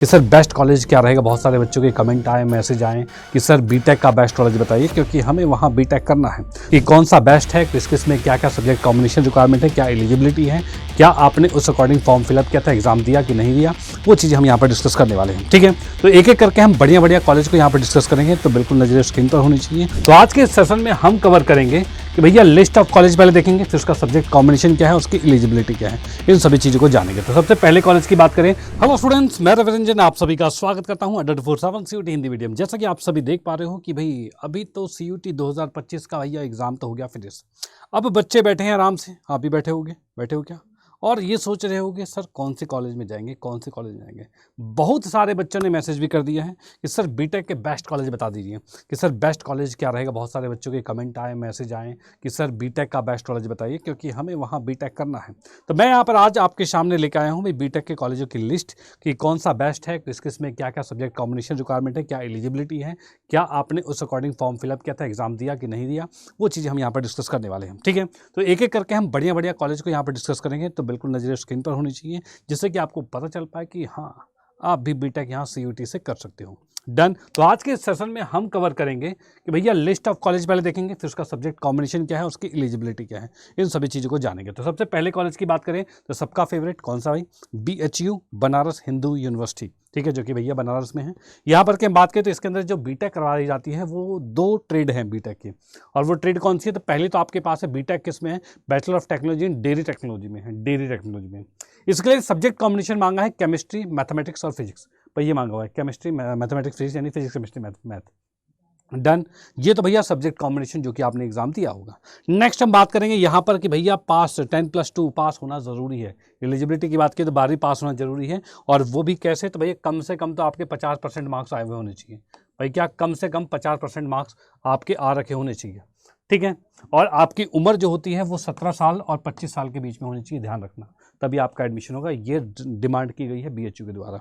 कि sir best college क्या रहेगा। बहुत सारे बच्चों के कमेंट आए, मैसेज आए कि सर बीटेक का बेस्ट कॉलेज बताइए, क्योंकि हमें वहाँ बीटेक करना है कि कौन सा बेस्ट है, किस में क्या क्या सब्जेक्ट कॉम्बिनेशन रिक्वायरमेंट है, क्या एलिजिबिलिटी है, क्या आपने उस अकॉर्डिंग फॉर्म फिलअप किया था, एग्जाम दिया कि नहीं दिया, वो चीज़ें हम यहाँ पर डिस्कस करने वाले हैं। ठीक है, तो एक एक करके हम बढ़िया बढ़िया कॉलेज को यहाँ पर डिस्कस करेंगे, तो बिल्कुल नजर स्क्रीन पर होनी चाहिए। तो आज के सेशन में हम कवर करेंगे कि भैया लिस्ट ऑफ कॉलेज पहले देखेंगे, फिर उसका सब्जेक्ट कॉम्बिनेशन क्या है, उसकी एलिजिबिलिटी क्या है, इन सभी चीज़ों को जानेंगे। तो सबसे पहले कॉलेज की बात करें। हेलो स्टूडेंट्स, मैं रवि रंजन आप सभी का स्वागत करता हूं अड्डा 247 सीयूटी हिंदी मीडियम। जैसा कि आप सभी देख पा रहे हो कि भाई अभी तो सीयूटी 2025 का भैया एग्जाम तो हो गया फिनिश। अब बच्चे बैठे हैं आराम से, आप भी बैठे हो क्या, और ये सोच रहे होगे सर कौन से कॉलेज में जाएंगे, कौन से कॉलेज में जाएंगे। बहुत सारे बच्चों ने मैसेज भी कर दिया है कि सर बीटेक के बेस्ट कॉलेज बता दीजिए कि सर बेस्ट कॉलेज क्या रहेगा। बहुत सारे बच्चों के कमेंट आए, मैसेज आए कि सर बीटेक का बेस्ट कॉलेज बताइए, क्योंकि हमें वहाँ बीटेक करना है। तो मैं यहाँ पर आज आपके सामने लेकर आया हूँ भाई बीटेक के कॉलेजों की लिस्ट कि कौन सा बेस्ट है, किस में क्या क्या सब्जेक्ट कॉम्बिनेशन रिक्वायरमेंट है, क्या एलिजिबिलिटी है, क्या आपने उस अकॉर्डिंग फॉर्म फिलअप किया था, एग्जाम दिया कि नहीं दिया, वो चीज़ें हम यहाँ पर डिस्कस करने वाले हैं। ठीक है, तो एक एक करके हम बढ़िया बढ़िया कॉलेज को यहाँ पर डिस्कस करेंगे, तो बिल्कुल नजर स्क्रीन पर होनी चाहिए, जिससे कि आपको पता चल पाए कि हाँ आप भी बीटेक यहाँ सीयूटी से कर सकते हो। डन। तो आज के सेशन में हम कवर करेंगे कि भैया लिस्ट ऑफ कॉलेज पहले देखेंगे, फिर उसका सब्जेक्ट कॉम्बिनेशन क्या है, उसकी एलिजिबिलिटी क्या है, इन सभी चीज़ों को जानेंगे। तो सबसे पहले कॉलेज की बात करें तो सबका फेवरेट कौन सा भाई, बीएचयू बनारस हिंदू यूनिवर्सिटी। ठीक है, जो कि भैया बनारस में है। यहाँ पर के हम बात करें तो इसके अंदर जो बीटेक करवाई जाती है वो 2 ट्रेड हैं बीटेक की, और वो ट्रेड कौन सी है। तो पहले तो आपके पास है बीटेक किस में है, bachelor of technology in dairy technology में है, डेयरी टेक्नोलॉजी में। इसके लिए सब्जेक्ट कॉम्बिनेशन मांगा है केमिस्ट्री, मैथमेटिक्स और फिजिक्स। पर ये मांगा हुआ है केमिस्ट्री मैथमेटिक्स फिजिक्स, यानी फिजिक्स केमिस्ट्री मैथ। डन। ये तो भैया सब्जेक्ट कॉम्बिनेशन जो कि आपने एग्जाम दिया होगा। नेक्स्ट हम बात करेंगे यहाँ पर कि भैया पास 10+2 पास होना ज़रूरी है। एलिजिबिलिटी की बात की तो 12वीं पास होना जरूरी है, और वो भी कैसे, तो भैया कम से कम तो आपके 50% मार्क्स आए हुए होने चाहिए। भाई क्या, कम से कम 50% मार्क्स आपके आ रखे होने चाहिए। ठीक है, और आपकी उम्र जो होती है वो 17 साल और 25 साल के बीच में होनी चाहिए, ध्यान रखना, तभी आपका एडमिशन होगा। ये डिमांड की गई है बीएचयू के द्वारा।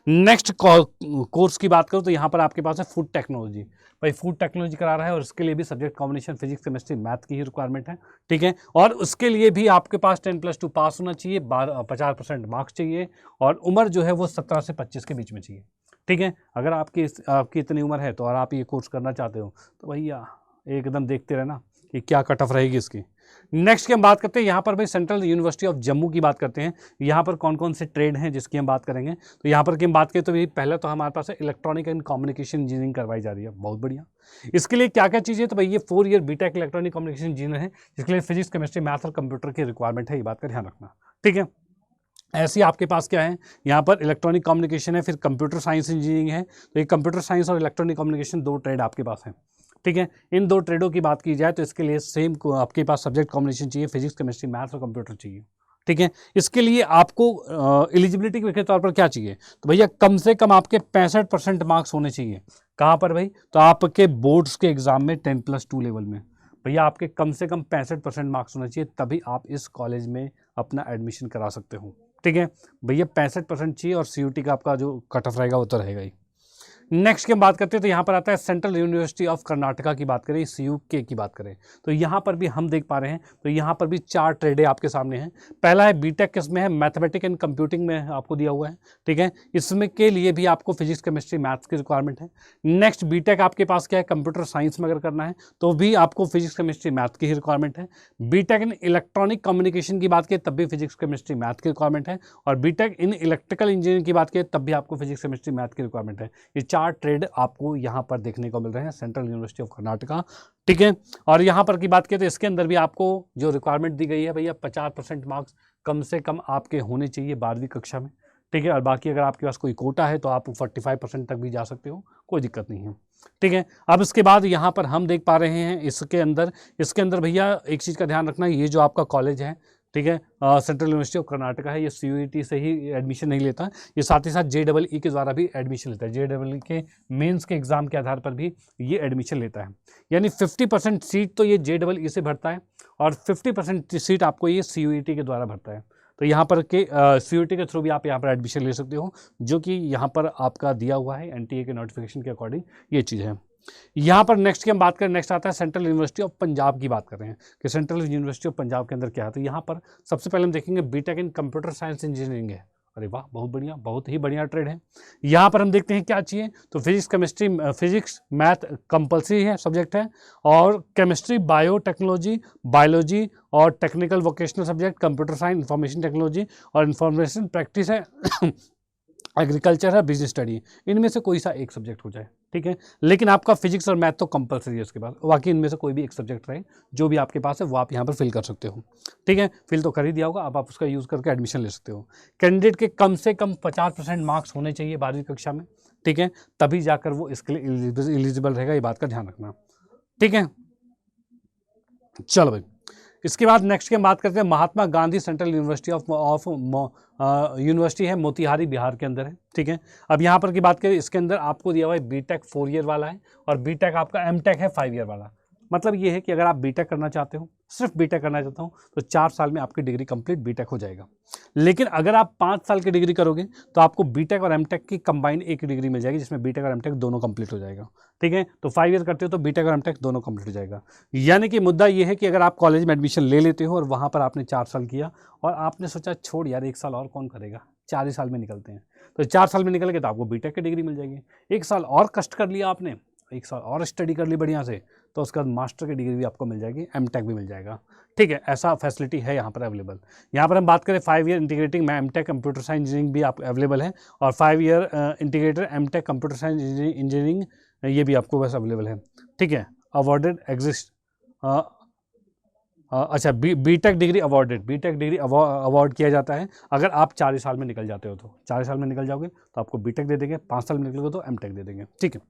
नेक्स्ट कोर्स की बात करूँ तो यहाँ पर आपके पास है फूड टेक्नोलॉजी। भाई फूड टेक्नोलॉजी करा रहा है, और उसके लिए भी subject combination physics chemistry math की ही रिक्वायरमेंट है। ठीक है, और उसके लिए भी आपके पास 10+2 पास होना चाहिए, 50% मार्क्स चाहिए, और उम्र जो है वो 17 से 25 के बीच में चाहिए। ठीक है, अगर आपकी इतनी उम्र है तो और आप ये कोर्स करना चाहते हो तो भैया एकदम देखते रहना कि क्या कट ऑफ रहेगी इसकी। नेक्स्ट की हम बात करते हैं यहाँ पर भाई सेंट्रल यूनिवर्सिटी ऑफ जम्मू की बात करते हैं। यहाँ पर कौन कौन से ट्रेड हैं जिसकी हम बात करेंगे। तो यहाँ पर की हम बात करें तो भाई पहले तो हमारे पास इलेक्ट्रॉनिक एंड कम्युनिकेशन इंजीनियरिंग करवाई जा रही है, बहुत बढ़िया। इसके लिए क्या क्या चीज़ें, तो भाई ये 4 year BTech electronic communication engineer है, जिसके लिए फिजिक्स केमिस्ट्री मैथ और कंप्यूटर की रिक्वायरमेंट है, ये बात का ध्यान रखना। ठीक है, ऐसे आपके पास क्या है, यहाँ पर इलेक्ट्रॉनिक कम्युनिकेशन है, फिर कंप्यूटर साइंस इंजीनियरिंग है। तो ये कंप्यूटर साइंस और इलेक्ट्रॉनिक कम्युनिकेशन 2 ट्रेड आपके पास हैं। ठीक है, इन 2 ट्रेडों की बात की जाए तो इसके लिए सेम आपके पास सब्जेक्ट कॉम्बिनेशन चाहिए, फिजिक्स केमिस्ट्री मैथ्स और कंप्यूटर चाहिए। ठीक है, इसके लिए आपको एलिजिबिलिटी के तौर पर क्या चाहिए, तो भैया कम से कम आपके 65% मार्क्स होने चाहिए। कहाँ पर भाई, तो आपके बोर्ड्स के एग्जाम में 10+2 लेवल में भैया आपके कम से कम 65% मार्क्स होना चाहिए, तभी आप इस कॉलेज में अपना एडमिशन करा सकते हो। ठीक है, भैया 65% चाहिए, और सीयूटी का आपका जो कट ऑफ रहेगा वो तो रहेगा ही। नेक्स्ट की हम बात करते हैं तो यहाँ पर आता है सेंट्रल यूनिवर्सिटी ऑफ कर्नाटका की बात करें, सीयूके की बात करें, तो यहाँ पर भी हम देख पा रहे हैं, तो यहाँ पर भी 4 ट्रेडे आपके सामने हैं। पहला है बीटेक, किसमें है, मैथमेटिक्स एंड कंप्यूटिंग में आपको दिया हुआ है। ठीक है, इसमें के लिए भी आपको फिजिक्स केमिस्ट्री मैथ्स की रिक्वायरमेंट है। नेक्स्ट बीटेक आपके पास क्या है, कंप्यूटर साइंस में अगर करना है तो भी आपको फिजिक्स केमिस्ट्री मैथ की ही रिक्वायरमेंट है। बीटेक इन इलेक्ट्रॉनिक कम्युनिकेशन की बात करें तब भी फिजिक्स केमिस्ट्री मैथ की रिक्वायरमेंट है, और बीटेक इन इलेक्ट्रिकल इंजीनियरिंग की बात करें तब भी आपको फिजिक्स केमिस्ट्री मैथ की रिक्वायरमेंट है। ये 4 ट्रेड आपको यहाँ पर देखने को मिल रहे हैं सेंट्रल यूनिवर्सिटी ऑफ कर्नाटका। ठीक है, और यहाँ पर की बात करें तो इसके अंदर भी आपको जो रिक्वायरमेंट दी गई है भैया 50% मार्क्स कम से कम आपके होने चाहिए 12वीं कक्षा में। ठीक है, और बाकी अगर आपके पास कोई कोटा है तो आप 45% तक भी जा सकते हो, कोई दिक्कत नहीं है। ठीक है, अब इसके बाद यहाँ पर हम देख पा रहे हैं इसके अंदर भैया एक चीज़ का ध्यान रखना, ये जो आपका कॉलेज है, ठीक है, सेंट्रल यूनिवर्सिटी ऑफ कर्नाटका है, ये सीयूईटी से ही एडमिशन नहीं लेता, ये साथ ही साथ JEE के द्वारा भी एडमिशन लेता है। JEE के मेंस के एग्जाम के आधार पर भी ये एडमिशन लेता है, यानी 50% सीट तो ये JEE से भरता है, और 50% सीट आपको ये सीयूईटी के द्वारा भरता है। तो यहाँ पर के सीयूईटी के थ्रू भी आप यहाँ पर एडमिशन ले सकते हो, जो कि यहाँ पर आपका दिया हुआ है एनटीए के नोटिफिकेशन के अकॉर्डिंग, ये चीज़ है। यहाँ पर नेक्स्ट की हम बात करें, नेक्स्ट आता है सेंट्रल यूनिवर्सिटी ऑफ पंजाब की बात कर रहे हैं कि सेंट्रल यूनिवर्सिटी ऑफ पंजाब के अंदर क्या है। तो यहाँ पर सबसे पहले हम देखेंगे BTech in computer science engineering है, अरे वाह, बहुत बढ़िया, बहुत ही बढ़िया ट्रेड है। यहाँ पर हम देखते हैं क्या चाहिए, तो physics chemistry, physics math compulsory है सब्जेक्ट है, और केमिस्ट्री, बायोटेक्नोलॉजी, बायोलॉजी और technical vocational subject, computer science, information technology और इंफॉर्मेशन प्रैक्टिस है, एग्रीकल्चर है, बिजनेस स्टडी, इनमें से कोई सा एक सब्जेक्ट हो जाए, ठीक है। लेकिन आपका फिजिक्स और मैथ तो कंपलसरी है उसके बाद, बाकी इनमें से कोई भी एक सब्जेक्ट रहे जो भी आपके पास है वो आप यहाँ पर फिल कर सकते हो, ठीक है। फिल तो कर ही दिया होगा, अब आप उसका यूज़ करके एडमिशन ले सकते हो। कैंडिडेट के कम से कम 50% मार्क्स होने चाहिए 12वीं कक्षा में, ठीक है, तभी जाकर वो इसके लिए एलिजिबल रहेगा, ये बात का ध्यान रखना, ठीक है। चलो भाई, इसके बाद नेक्स्ट की हम बात करते हैं Mahatma Gandhi central university of university है, मोतिहारी बिहार के अंदर है, ठीक है। अब यहाँ पर की बात करें, इसके अंदर आपको दिया हुआ है बीटेक 4 ईयर वाला है, और बीटेक आपका एमटेक है 5 ईयर वाला। मतलब ये है कि अगर आप बीटेक करना चाहते हो, सिर्फ बीटेक करना चाहता हूँ, तो 4 साल में आपकी डिग्री कंप्लीट बीटेक हो जाएगा। लेकिन अगर आप 5 साल की डिग्री करोगे तो आपको बीटेक और एमटेक की कंबाइन एक डिग्री मिल जाएगी, जिसमें बीटेक और एमटेक दोनों कंप्लीट हो जाएगा, ठीक है। तो 5 ईयर करते हो तो बीटेक और एमटेक दोनों कंप्लीट हो जाएगा। यानी कि मुद्दा ये है कि अगर आप कॉलेज में एडमिशन ले लेते हो और वहाँ पर आपने 4 साल किया और आपने सोचा छोड़ यार 1 साल और कौन करेगा, 4 ही साल में निकलते हैं, तो 4 साल में निकल गए तो आपको बीटेक की डिग्री मिल जाएगी। 1 साल और कष्ट कर लिया आपने, 1 साल और स्टडी कर ली बढ़िया से, तो उसके बाद मास्टर की डिग्री भी आपको मिल जाएगी, एमटेक भी मिल जाएगा, ठीक है। ऐसा फैसिलिटी है यहाँ पर अवेलेबल। यहाँ पर हम बात करें 5 year integrating MTech computer science engineering भी आप अवेलेबल है, और 5 year integrated MTech computer science engineering ये भी आपको बस अवेलेबल है, ठीक है। अवॉर्डेड एग्जिस्ट, अच्छा BTech degree awarded, BTech degree award किया जाता है अगर आप 4 साल में निकल जाते हो, तो 4 साल में निकल जाओगे तो आपको बीटेक दे देंगे, 5 साल में निकलोगे तो एमटेक दे देंगे, ठीक है।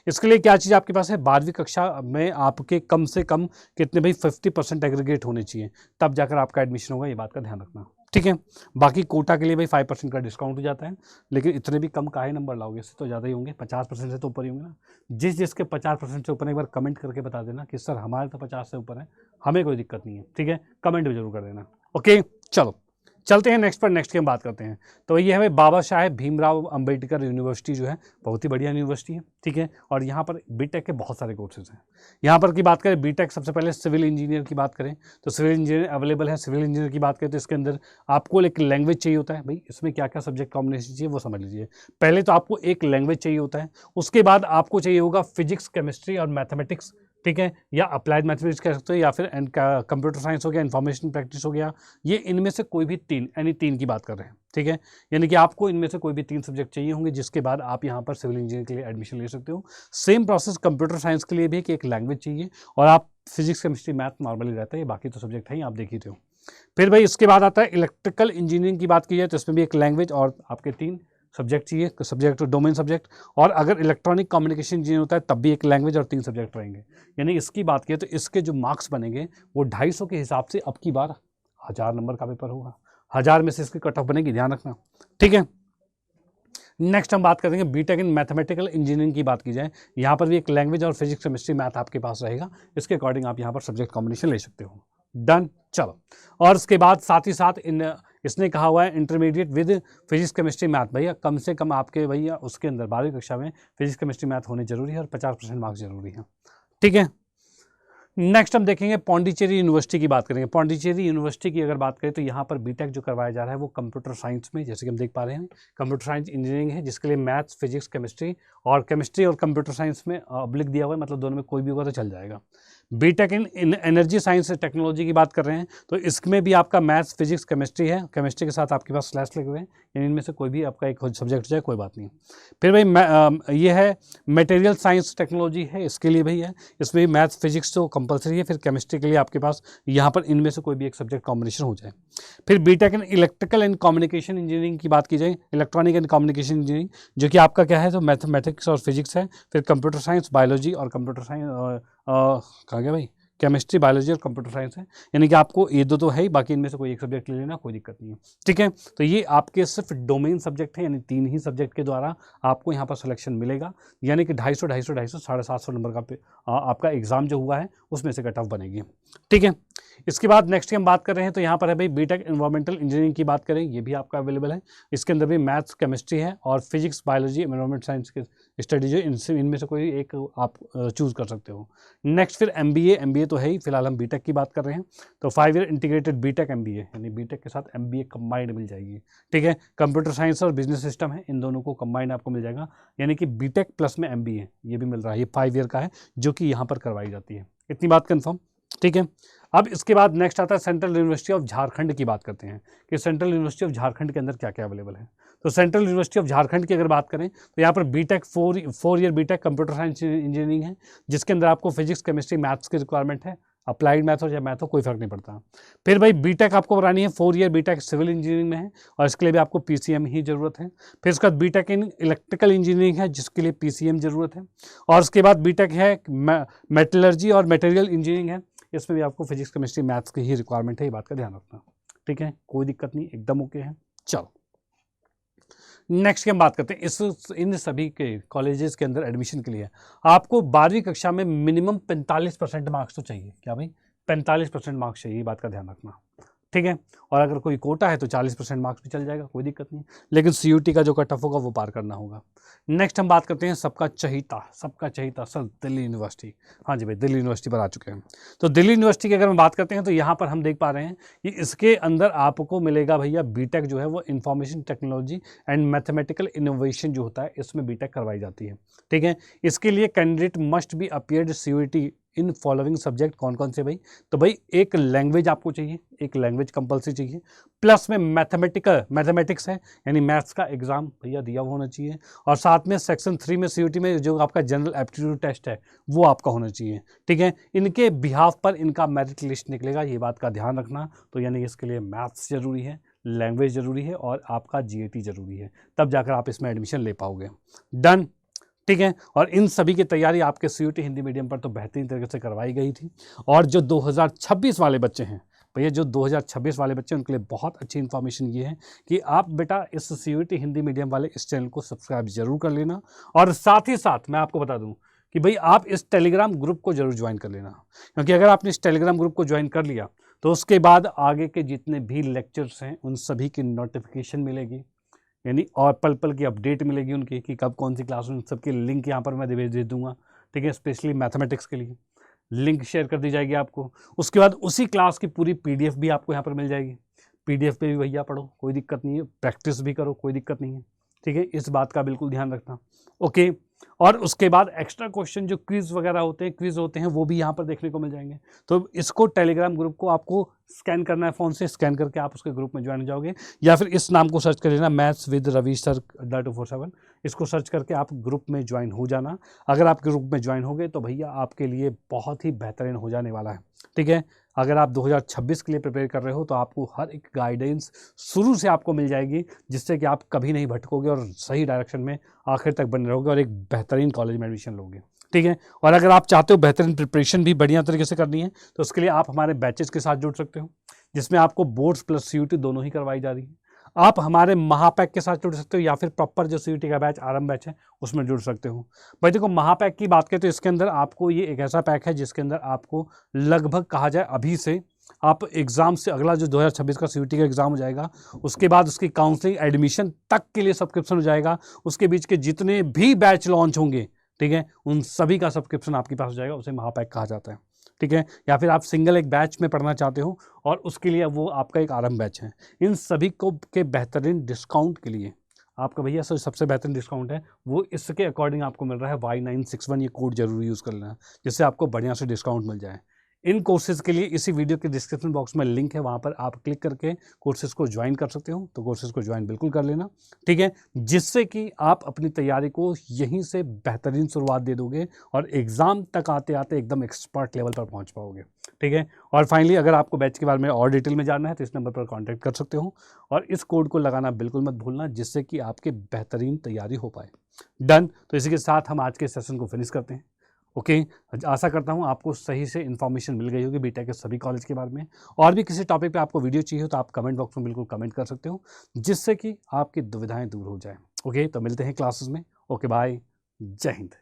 इसके लिए क्या चीज़ आपके पास है, 12वीं कक्षा में आपके कम से कम कितने भाई 50% एग्रीगेट होने चाहिए, तब जाकर आपका एडमिशन होगा, ये बात का ध्यान रखना, ठीक है। बाकी कोटा के लिए भाई 5% का डिस्काउंट हो जाता है, लेकिन इतने भी कम काहे नंबर लाओगे, इससे तो ज़्यादा ही होंगे, 50% से तो ऊपर ही होंगे ना। जिसके 50% से ऊपर एक बार कमेंट करके बता देना कि सर हमारे तो 50 से ऊपर है, हमें कोई दिक्कत नहीं है, ठीक है, कमेंट भी जरूर कर देना, ओके। चलो चलते हैं नेक्स्ट पर, नेक्स्ट की हम बात करते हैं। तो ये है भाई बाबा साहेब भीमराव अंबेडकर यूनिवर्सिटी जो है, बहुत ही बढ़िया यूनिवर्सिटी है, ठीक है। और यहाँ पर बीटेक के बहुत सारे कोर्सेज हैं। यहाँ पर की बात करें बीटेक, सबसे पहले सिविल इंजीनियर की बात करें तो सिविल इंजीनियर अवेलेबल है। सिविल इंजीनियर की बात करें तो इसके अंदर आपको एक लैंग्वेज चाहिए होता है, भाई इसमें क्या क्या सब्जेक्ट कॉम्बिनेशन चाहिए वो समझ लीजिए। पहले तो आपको एक लैंग्वेज चाहिए होता है, उसके बाद आपको चाहिए होगा फिजिक्स, केमिस्ट्री और मैथमेटिक्स, ठीक है, या अप्लाइड मैथमेटिक्स कह सकते हो, या फिर कंप्यूटर साइंस हो गया, इंफॉर्मेशन प्रैक्टिस हो गया, ये इनमें से कोई भी 3, यानी 3 की बात कर रहे हैं, ठीक है। यानी कि आपको इनमें से कोई भी 3 सब्जेक्ट चाहिए होंगे, जिसके बाद आप यहाँ पर सिविल इंजीनियर के लिए एडमिशन ले सकते हो। सेम प्रोसेस कंप्यूटर साइंस के लिए भी कि एक लैंग्वेज चाहिए, और आप फिजिक्स, केमिस्ट्री, मैथ नॉर्मली रहता है, बाकी तो सब्जेक्ट है आप देख ही रहे हो। फिर भाई इसके बाद आता है इलेक्ट्रिकल इंजीनियरिंग की बात की जाए तो इसमें भी एक लैंग्वेज और आपके 3 सब्जेक्ट चाहिए, सब्जेक्ट डोमेन सब्जेक्ट, और अगर इलेक्ट्रॉनिक कम्युनिकेशन इंजीनियर होता है तब भी एक लैंग्वेज और 3 सब्जेक्ट रहेंगे। यानी इसकी बात की तो इसके जो मार्क्स बनेंगे वो 250 के हिसाब से अब की बार 1000 नंबर का पेपर होगा, 1000 में से इसकी कट ऑफ बनेगी, ध्यान रखना, ठीक है। नेक्स्ट हम बात करेंगे बीटेक इन मैथमेटिकल इंजीनियरिंग की बात की जाए, यहाँ पर भी एक लैंग्वेज और फिजिक्स, केमिस्ट्री, मैथ आपके पास रहेगा, इसके अकॉर्डिंग आप यहाँ पर सब्जेक्ट कॉम्बिनेशन ले सकते हो, डन। चलो, और उसके बाद साथ ही साथ इसने कहा हुआ है intermediate with physics, chemistry, math, भैया कम से कम आपके भैया उसके अंदर 12वीं कक्षा में फिजिक्स, केमिस्ट्री, मैथ होने जरूरी है, और 50% मार्क्स जरूरी है, ठीक है। नेक्स्ट हम देखेंगे पौंडीचेरी यूनिवर्सिटी की बात करेंगे। पौंडीचेरी यूनिवर्सिटी की अगर बात करें तो यहाँ पर बीटेक जो करवाया जा रहा है वो कंप्यूटर साइंस में, जैसे कि हम देख पा रहे हैं कंप्यूटर साइंस इंजीनियरिंग है, जिसके लिए मैथ्स, फिजिक्स, केमिस्ट्री और कंप्यूटर साइंस में ऑब्लिक दिया हुआ है, मतलब दोनों में कोई भी होगा तो चल जाएगा। BTech in energy science technology की बात कर रहे हैं तो इसमें भी आपका मैथ्स, फिजिक्स, केमिस्ट्री है, केमिस्ट्री के साथ आपके पास स्लैश लगे हुए हैं, यानी इनमें से कोई भी आपका एक सब्जेक्ट हो जाए कोई बात नहीं। फिर भाई ये है मटेरियल साइंस टेक्नोलॉजी है, इसके लिए भी है, इसमें भी मैथ्स, फिजिक्स तो कंपलसरी है, फिर केमिस्ट्री के लिए आपके पास यहाँ पर इनमें से कोई भी एक सब्जेक्ट कॉम्बिनेशन हो जाए। फिर BTech in electrical and communication engineering की बात की जाए, इलेक्ट्रॉनिक एंड कम्युनिकेशन इंजीनियरिंग, जो कि आपका क्या है तो मैथमेटिक्स और फिजिक्स है, फिर कंप्यूटर साइंस, बायोलॉजी और कंप्यूटर साइंस कहाँ गया भाई, केमिस्ट्री, बायोलॉजी और कंप्यूटर साइंस है, यानी कि आपको ये दो तो है ही, बाकी इनमें से कोई एक सब्जेक्ट ले लेना, कोई दिक्कत नहीं है, ठीक है। तो ये आपके सिर्फ डोमेन सब्जेक्ट है, यानी 3 ही सब्जेक्ट के द्वारा आपको यहाँ पर सिलेक्शन मिलेगा, यानी कि 250, 750 नंबर का आपका एग्जाम जो हुआ है उसमें से कट ऑफ बनेगी, ठीक है। इसके बाद नेक्स्ट की हम बात कर रहे हैं तो यहाँ पर है भाई बीटेक एनवायरमेंटल इंजीनियरिंग की बात करें, ये भी आपका अवेलेबल है, इसके अंदर भी मैथ्स, केमिस्ट्री है और फिजिक्स, बायोलॉजी, एनवायरमेंट साइंस के स्टडी जो इनमें से कोई एक आप चूज कर सकते हो। नेक्स्ट फिर एमबीए तो है ही, फिलहाल हम बीटेक की बात कर रहे हैं। तो 5 ईयर इंटीग्रेटेड बीटेक एमबीए, यानी बीटेक के साथ एमबीए कंबाइंड मिल जाएगी, ठीक है। कंप्यूटर साइंस और बिजनेस सिस्टम है, इन दोनों को कंबाइंड आपको मिल जाएगा, यानी कि बीटेक प्लस में एमबीए ये भी मिल रहा है। ये 5 ईयर का है जो कि यहाँ पर करवाई जाती है। इतनी बात कन्फर्म, ठीक है। अब इसके बाद नेक्स्ट आता है सेंट्रल यूनिवर्सिटी ऑफ झारखंड की बात करते हैं कि सेंट्रल यूनिवर्सिटी ऑफ झारखंड के अंदर क्या क्या अवेलेबल है। तो सेंट्रल यूनिवर्सिटी ऑफ झारखंड की अगर बात करें तो यहाँ पर BTech 4 year BTech computer science engineering है, जिसके अंदर आपको फिजिक्स केमिस्ट्री मैथ्स की रिक्वायरमेंट है। अप्लाइड मैथ हो या मैथ हो कोई फर्क नहीं पड़ता। फिर भाई बीटेक आपको बनानी है, 4 ईयर बीटेक सिविल इंजीनियरिंग में है और इसके लिए भी आपको पीसीएम ही जरूरत है। फिर उसके बाद बीटेक इन इलेक्ट्रिकल इंजीनियरिंग है, जिसके लिए पीसीएम जरूरत है। और उसके बाद बीटेक है मेटलर्जी और मटेरियल इंजीनियरिंग है, इसमें भी आपको फिजिक्स केमिस्ट्री मैथ्स की ही रिक्वायरमेंट है, ये बात का ध्यान रखना, ठीक है। कोई दिक्कत नहीं, एकदम ओके है। चलो नेक्स्ट की हम बात करते हैं। इन सभी के कॉलेजेस के अंदर एडमिशन के लिए आपको 12वीं कक्षा में मिनिमम 45% मार्क्स तो चाहिए। क्या भाई? 45% मार्क्स चाहिए, बात का ध्यान रखना, ठीक है। और अगर कोई कोटा है तो 40% मार्क्स भी चल जाएगा, कोई दिक्कत नहीं, लेकिन सीयूटी का जो कट ऑफ होगा वो पार करना होगा। नेक्स्ट हम बात करते हैं सबका चहीता सर दिल्ली यूनिवर्सिटी। हाँ जी भाई, दिल्ली यूनिवर्सिटी पर आ चुके हैं। तो दिल्ली यूनिवर्सिटी की अगर हम बात करते हैं तो यहाँ पर हम देख पा रहे हैं कि इसके अंदर आपको मिलेगा भैया बीटेक जो है वो information technology and mathematical innovation जो होता है, इसमें बीटेक करवाई जाती है, ठीक है। इसके लिए candidate must be appeared CUET in following subject. कौन कौन से भाई? तो भाई एक लैंग्वेज आपको चाहिए, एक लैंग्वेज कंपलसरी चाहिए, प्लस में मैथमेटिक्स है यानी मैथ्स का एग्जाम भैया दिया हुआ होना चाहिए, और साथ में सेक्शन 3 में सीयूटी में जो आपका जनरल एप्टीट्यूड टेस्ट है वो आपका होना चाहिए, ठीक है। इनके बिहाफ पर इनका मेरिट लिस्ट निकलेगा, ये बात का ध्यान रखना। तो यानी इसके लिए मैथ्स जरूरी है, लैंग्वेज जरूरी है और आपका जीएटी जरूरी है, तब जाकर आप इसमें एडमिशन ले पाओगे। डन, ठीक है। और इन सभी की तैयारी आपके सीयूटी हिंदी मीडियम पर तो बेहतरीन तरीके से करवाई गई थी। और जो 2026 वाले बच्चे हैं भैया, जो 2026 वाले बच्चे, उनके लिए बहुत अच्छी इन्फॉर्मेशन ये है कि आप बेटा इस सीयूटी हिंदी मीडियम वाले इस चैनल को सब्सक्राइब जरूर कर लेना। और साथ ही साथ मैं आपको बता दूं कि भाई आप इस टेलीग्राम ग्रुप को जरूर ज्वाइन कर लेना, क्योंकि अगर आपने इस टेलीग्राम ग्रुप को ज्वाइन कर लिया तो उसके बाद आगे के जितने भी लेक्चर्स हैं उन सभी की नोटिफिकेशन मिलेगी, यानी और पल पल की अपडेट मिलेगी उनकी कि कब कौन सी क्लास में, सबकी लिंक यहाँ पर मैं दे दूंगा, ठीक है। स्पेशली मैथमेटिक्स के लिए लिंक शेयर कर दी जाएगी आपको। उसके बाद उसी क्लास की पूरी पीडीएफ भी आपको यहाँ पर मिल जाएगी। पीडीएफ पे भी भैया पढ़ो, कोई दिक्कत नहीं है, प्रैक्टिस भी करो, कोई दिक्कत नहीं है, ठीक है। इस बात का बिल्कुल ध्यान रखना, ओके। और उसके बाद एक्स्ट्रा क्वेश्चन जो क्विज वगैरह क्विज होते हैं वो भी यहाँ पर देखने को मिल जाएंगे। तो इसको टेलीग्राम ग्रुप को आपको स्कैन करना है, फ़ोन से स्कैन करके आप उसके ग्रुप में ज्वाइन हो जाओगे, या फिर इस नाम को सर्च कर लेना मैथ्स विद रवि सर 247, इसको सर्च करके आप ग्रुप में ज्वाइन हो जाना। अगर आप ग्रुप में ज्वाइन हो गए तो भैया आपके लिए बहुत ही बेहतरीन हो जाने वाला है, ठीक है। अगर आप 2026 के लिए प्रिपेयर कर रहे हो तो आपको हर एक गाइडेंस शुरू से आपको मिल जाएगी, जिससे कि आप कभी नहीं भटकोगे और सही डायरेक्शन में आखिर तक बने रहोगे और एक बेहतरीन कॉलेज में एडमिशन लोगे, ठीक है। और अगर आप चाहते हो बेहतरीन प्रिपरेशन भी बढ़िया तरीके से करनी है तो उसके लिए आप हमारे बैचेस के साथ जुड़ सकते हो, जिसमें आपको बोर्ड्स प्लस सीयूटी दोनों ही करवाई जा रही है। आप हमारे महापैक के साथ जुड़ सकते हो या फिर प्रॉपर जो सीयूटी का बैच आरंभ बैच है उसमें जुड़ सकते हो। भाई देखो, महापैक की बात करें तो इसके अंदर आपको ये एक ऐसा पैक है जिसके अंदर आपको लगभग कहा जाए अभी से आप एग्जाम से अगला जो 2026 का सीयूटी का एग्जाम हो जाएगा, उसके बाद उसकी काउंसलिंग एडमिशन तक के लिए सब्सक्रिप्शन हो जाएगा। उसके बीच के जितने भी बैच लॉन्च होंगे, ठीक है, उन सभी का सब्सक्रिप्शन आपके पास हो जाएगा, उसे महापैक कहा जाता है, ठीक है। या फिर आप सिंगल एक बैच में पढ़ना चाहते हो और उसके लिए वो आपका एक आरंभ बैच है। इन सभी को के बेहतरीन डिस्काउंट के लिए आपका भैया सबसे बेहतरीन डिस्काउंट है वो इसके अकॉर्डिंग आपको मिल रहा है Y961, ये कोड जरूर यूज़ कर लेना जिससे आपको बढ़िया से डिस्काउंट मिल जाए। इन कोर्सेज़ के लिए इसी वीडियो के डिस्क्रिप्शन बॉक्स में लिंक है, वहाँ पर आप क्लिक करके कोर्सेज़ को ज्वाइन कर सकते हो। तो कोर्सेज़ को ज्वाइन बिल्कुल कर लेना, ठीक है, जिससे कि आप अपनी तैयारी को यहीं से बेहतरीन शुरुआत दे दोगे और एग्ज़ाम तक आते आते एकदम एक्सपर्ट लेवल पर पहुँच पाओगे, ठीक है। और फाइनली अगर आपको बैच के बारे में और डिटेल में जानना है तो इस नंबर पर कॉन्टैक्ट कर सकते हो और इस कोड को लगाना बिल्कुल मत भूलना, जिससे कि आपकी बेहतरीन तैयारी हो पाए। डन। तो इसी के साथ हम आज के सेशन को फिनिश करते हैं, ओके। आशा करता हूँ आपको सही से इन्फॉर्मेशन मिल गई होगी बीटेक के सभी कॉलेज के बारे में। और भी किसी टॉपिक पे आपको वीडियो चाहिए हो तो आप कमेंट बॉक्स में बिल्कुल कमेंट कर सकते हो, जिससे कि आपकी दुविधाएं दूर हो जाए, ओके। तो मिलते हैं क्लासेस में, ओके बाय, जय हिंद।